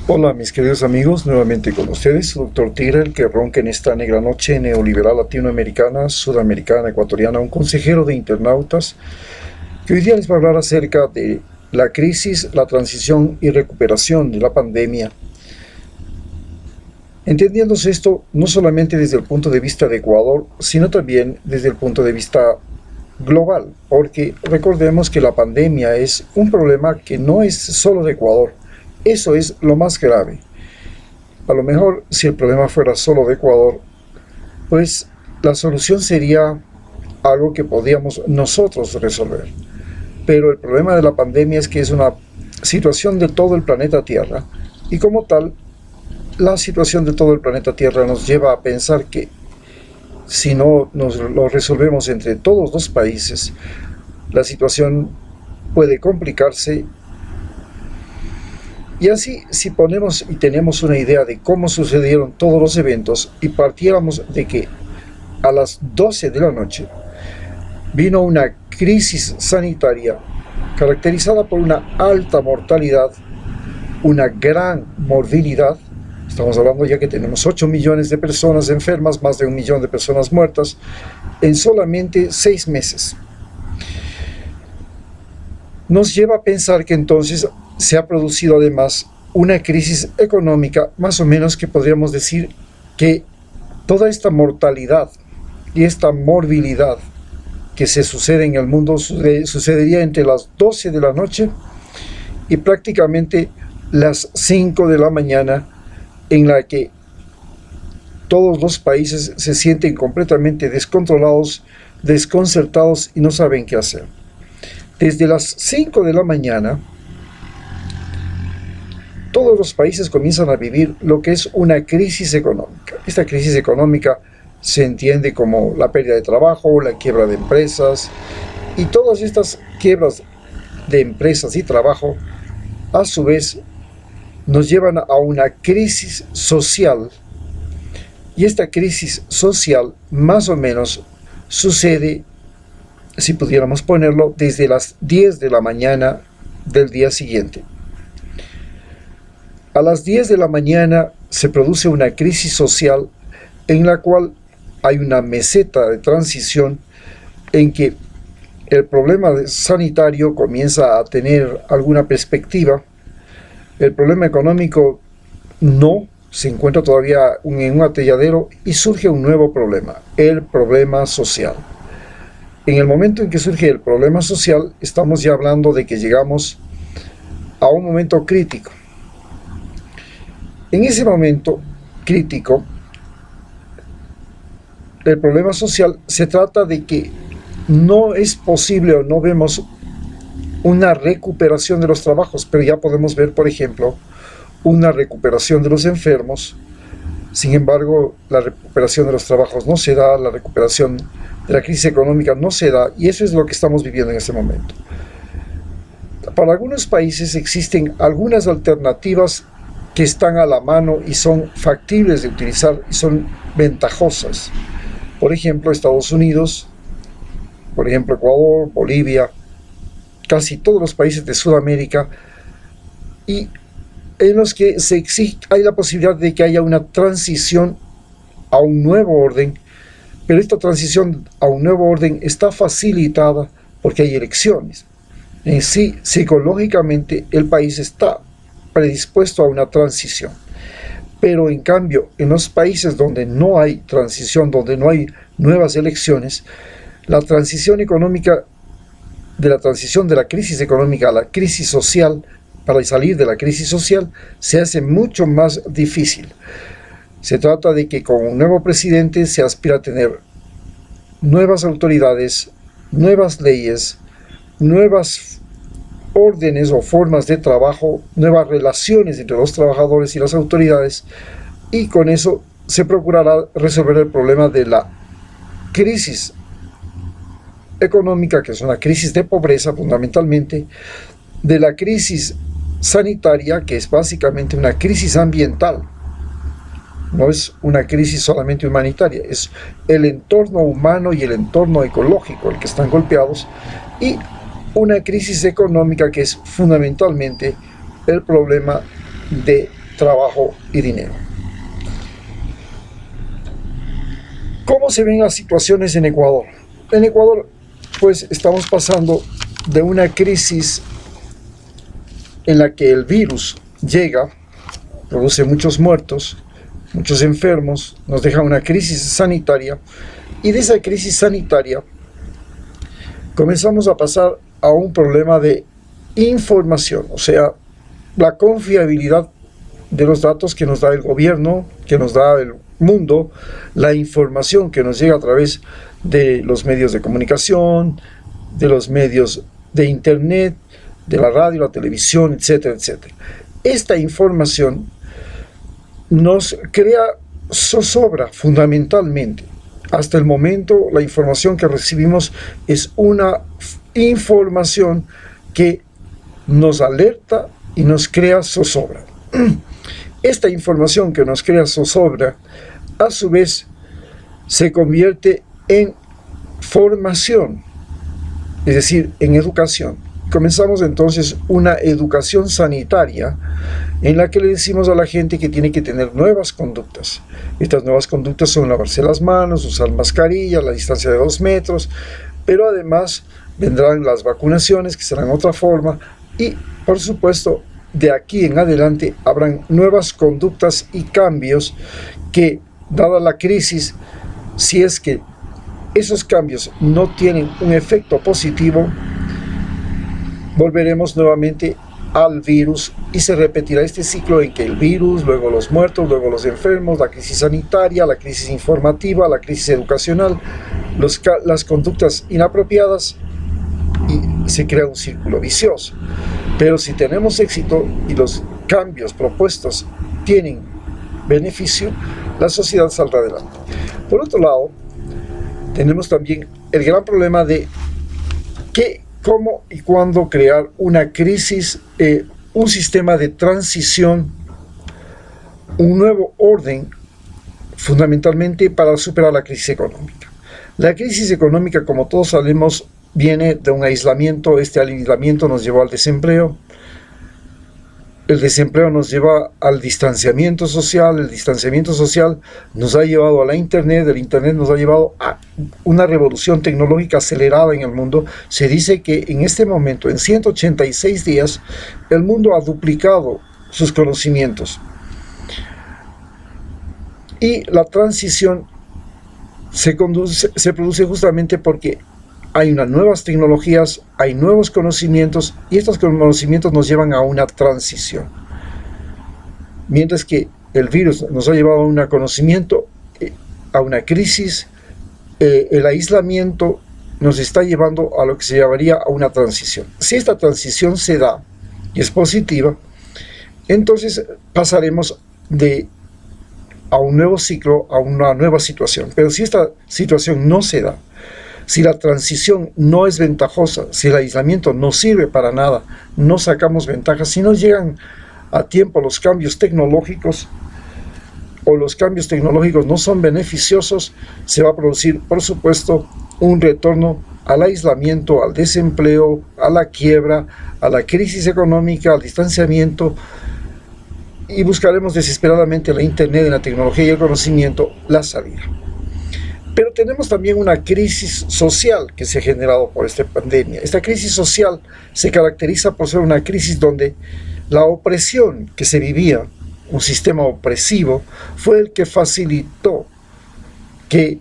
Hola mis queridos amigos, nuevamente con ustedes, su Dr. Tigre, el que ronca en esta negra noche neoliberal latinoamericana, sudamericana, ecuatoriana, un consejero de internautas, que hoy día les va a hablar acerca de la crisis, la transición y recuperación de la pandemia. Entendiéndose esto no solamente desde el punto de vista de Ecuador, sino también desde el punto de vista global, porque recordemos que la pandemia es un problema que no es solo de Ecuador. Eso es lo más grave. A lo mejor si el problema fuera solo de Ecuador, pues la solución sería algo que podíamos nosotros resolver. Pero el problema de la pandemia es que es una situación de todo el planeta Tierra, y como tal, la situación de todo el planeta Tierra nos lleva a pensar que si no nos lo resolvemos entre todos los países, la situación puede complicarse. Y así, si ponemos y tenemos una idea de cómo sucedieron todos los eventos y partiéramos de que a las 12 de la noche vino una crisis sanitaria caracterizada por una alta mortalidad, una gran morbilidad. Estamos hablando ya que tenemos 8 millones de personas enfermas, más de 1 millón de personas muertas, en solamente 6 meses. Nos lleva a pensar que entonces se ha producido además una crisis económica, más o menos que podríamos decir que toda esta mortalidad y esta morbilidad que se sucede en el mundo sucedería entre las 12 de la noche y prácticamente las 5 de la mañana, en la que todos los países se sienten completamente descontrolados, desconcertados y no saben qué hacer. Desde las 5 de la mañana, todos los países comienzan a vivir lo que es una crisis económica. Esta crisis económica se entiende como la pérdida de trabajo, la quiebra de empresas, y todas estas quiebras de empresas y trabajo, a su vez, nos llevan a una crisis social, y esta crisis social más o menos sucede, si pudiéramos ponerlo, desde las 10 de la mañana del día siguiente. A las 10 de la mañana se produce una crisis social en la cual hay una meseta de transición en que el problema sanitario comienza a tener alguna perspectiva, el problema económico no, se encuentra todavía en un atolladero y surge un nuevo problema, el problema social. En el momento en que surge el problema social, estamos ya hablando de que llegamos a un momento crítico. En ese momento crítico, el problema social se trata de que no es posible o no vemos una recuperación de los trabajos, pero ya podemos ver, por ejemplo, una recuperación de los enfermos. Sin embargo, la recuperación de los trabajos no se da, la recuperación de la crisis económica no se da, y eso es lo que estamos viviendo en este momento. Para algunos países existen algunas alternativas que están a la mano y son factibles de utilizar y son ventajosas. Por ejemplo, Estados Unidos, por ejemplo, Ecuador, Bolivia, casi todos los países de Sudamérica, y en los que hay la posibilidad de que haya una transición a un nuevo orden, pero esta transición a un nuevo orden está facilitada porque hay elecciones. En sí, psicológicamente, el país está predispuesto a una transición. Pero en cambio, en los países donde no hay transición, donde no hay nuevas elecciones, la transición económica, de la transición de la crisis económica a la crisis social, para salir de la crisis social, se hace mucho más difícil. Se trata de que con un nuevo presidente se aspira a tener nuevas autoridades, nuevas leyes, nuevas órdenes o formas de trabajo, nuevas relaciones entre los trabajadores y las autoridades, y con eso se procurará resolver el problema de la crisis económica, que es una crisis de pobreza fundamentalmente, de la crisis sanitaria, que es básicamente una crisis ambiental. No es una crisis solamente humanitaria, es el entorno humano y el entorno ecológico el que están golpeados, y una crisis económica que es fundamentalmente el problema de trabajo y dinero. ¿Cómo se ven las situaciones en Ecuador? En Ecuador, pues estamos pasando de una crisis en la que el virus llega, produce muchos muertos, muchos enfermos, nos deja una crisis sanitaria, y de esa crisis sanitaria comenzamos a pasar a un problema de información, o sea, la confiabilidad de los datos que nos da el gobierno, que nos da el mundo, la información que nos llega a través de los medios de comunicación, de los medios de internet, de la radio, la televisión, etcétera, etcétera. Esta información nos crea zozobra fundamentalmente. Hasta el momento la información que recibimos es una información que nos alerta y nos crea zozobra. Esta información que nos crea zozobra, a su vez, se convierte en formación, es decir, en educación. Comenzamos entonces una educación sanitaria en la que le decimos a la gente que tiene que tener nuevas conductas. Estas nuevas conductas son lavarse las manos, usar mascarilla, la distancia de 2 metros, pero además vendrán las vacunaciones, que serán otra forma, y por supuesto, de aquí en adelante habrán nuevas conductas y cambios que, dada la crisis, si es que esos cambios no tienen un efecto positivo, volveremos nuevamente al virus y se repetirá este ciclo en que el virus, luego los muertos, luego los enfermos, la crisis sanitaria, la crisis informativa, la crisis educacional, las conductas inapropiadas, y se crea un círculo vicioso. Pero si tenemos éxito y los cambios propuestos tienen beneficio, la sociedad saldrá adelante. Por otro lado, tenemos también el gran problema de qué, cómo y cuándo crear una crisis, un sistema de transición, un nuevo orden, fundamentalmente para superar la crisis económica. La crisis económica, como todos sabemos, viene de un aislamiento. Este aislamiento nos llevó al desempleo. El desempleo nos lleva al distanciamiento social, el distanciamiento social nos ha llevado a la internet, el internet nos ha llevado a una revolución tecnológica acelerada en el mundo. Se dice que en este momento, en 186 días, el mundo ha duplicado sus conocimientos. Y la transición se produce justamente porque hay unas nuevas tecnologías, hay nuevos conocimientos, y estos conocimientos nos llevan a una transición. Mientras que el virus nos ha llevado a un conocimiento, a una crisis, el aislamiento nos está llevando a lo que se llamaría a una transición. Si esta transición se da y es positiva, entonces pasaremos a un nuevo ciclo, a una nueva situación. Pero si esta situación no se da, si la transición no es ventajosa, si el aislamiento no sirve para nada, no sacamos ventajas, si no llegan a tiempo los cambios tecnológicos, o los cambios tecnológicos no son beneficiosos, se va a producir, por supuesto, un retorno al aislamiento, al desempleo, a la quiebra, a la crisis económica, al distanciamiento, y buscaremos desesperadamente en la internet, en la tecnología y el conocimiento, la salida. Pero tenemos también una crisis social que se ha generado por esta pandemia. Esta crisis social se caracteriza por ser una crisis donde la opresión que se vivía, un sistema opresivo, fue el que facilitó que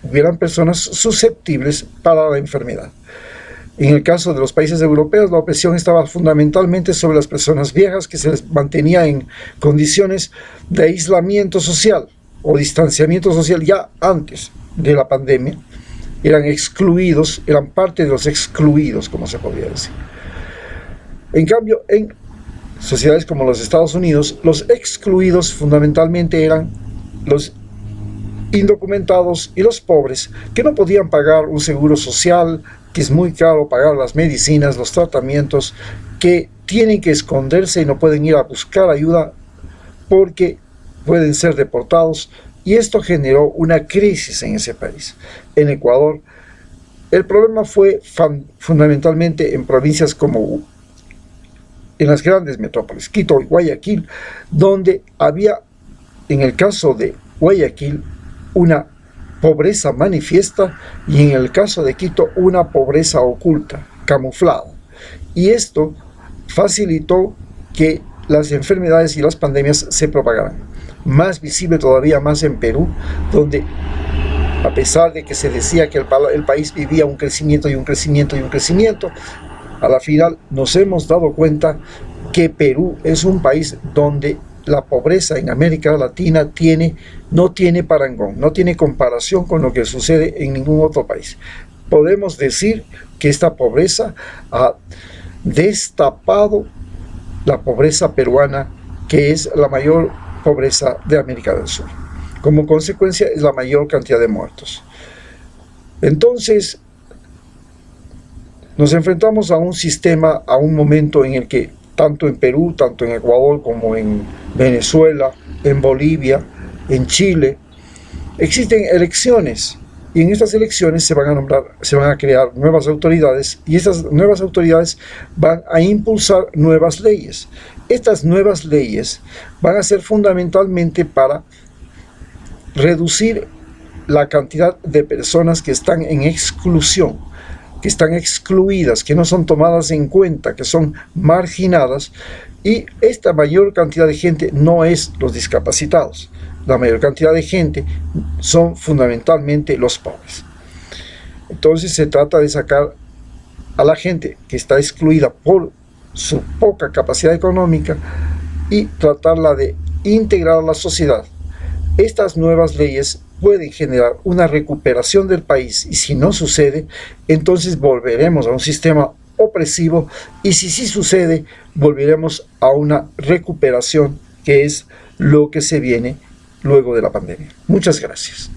hubieran personas susceptibles para la enfermedad. En el caso de los países europeos, la opresión estaba fundamentalmente sobre las personas viejas, que se les mantenía en condiciones de aislamiento social o distanciamiento social ya antes de la pandemia. Eran excluidos, eran parte de los excluidos, como se podría decir. En cambio, en sociedades como los Estados Unidos, los excluidos fundamentalmente eran los indocumentados y los pobres, que no podían pagar un seguro social, que es muy caro pagar las medicinas, los tratamientos, que tienen que esconderse y no pueden ir a buscar ayuda porque pueden ser deportados, y esto generó una crisis en ese país. En Ecuador, el problema fue fundamentalmente en provincias como en las grandes metrópolis, Quito y Guayaquil, donde había, en el caso de Guayaquil, una pobreza manifiesta y en el caso de Quito una pobreza oculta, camuflada. Y esto facilitó que las enfermedades y las pandemias se propagaran. Más visible todavía más en Perú, donde a pesar de que se decía que el país vivía un crecimiento y un crecimiento y un crecimiento, a la final nos hemos dado cuenta que Perú es un país donde la pobreza en América Latina no tiene parangón, no tiene comparación con lo que sucede en ningún otro país. Podemos decir que esta pobreza ha destapado la pobreza peruana, que es la mayor pobreza de América del Sur. Como consecuencia, es la mayor cantidad de muertos. Entonces, nos enfrentamos a un sistema, a un momento en el que tanto en Perú, tanto en Ecuador como en Venezuela, en Bolivia, en Chile, existen elecciones y en estas elecciones se van a crear nuevas autoridades y estas nuevas autoridades van a impulsar nuevas leyes. Estas nuevas leyes van a ser fundamentalmente para reducir la cantidad de personas que están en exclusión, que están excluidas, que no son tomadas en cuenta, que son marginadas, y esta mayor cantidad de gente no es los discapacitados. La mayor cantidad de gente son fundamentalmente los pobres. Entonces se trata de sacar a la gente que está excluida por su poca capacidad económica y tratarla de integrar a la sociedad. Estas nuevas leyes pueden generar una recuperación del país y si no sucede, entonces volveremos a un sistema opresivo y si sí sucede, volveremos a una recuperación que es lo que se viene luego de la pandemia. Muchas gracias.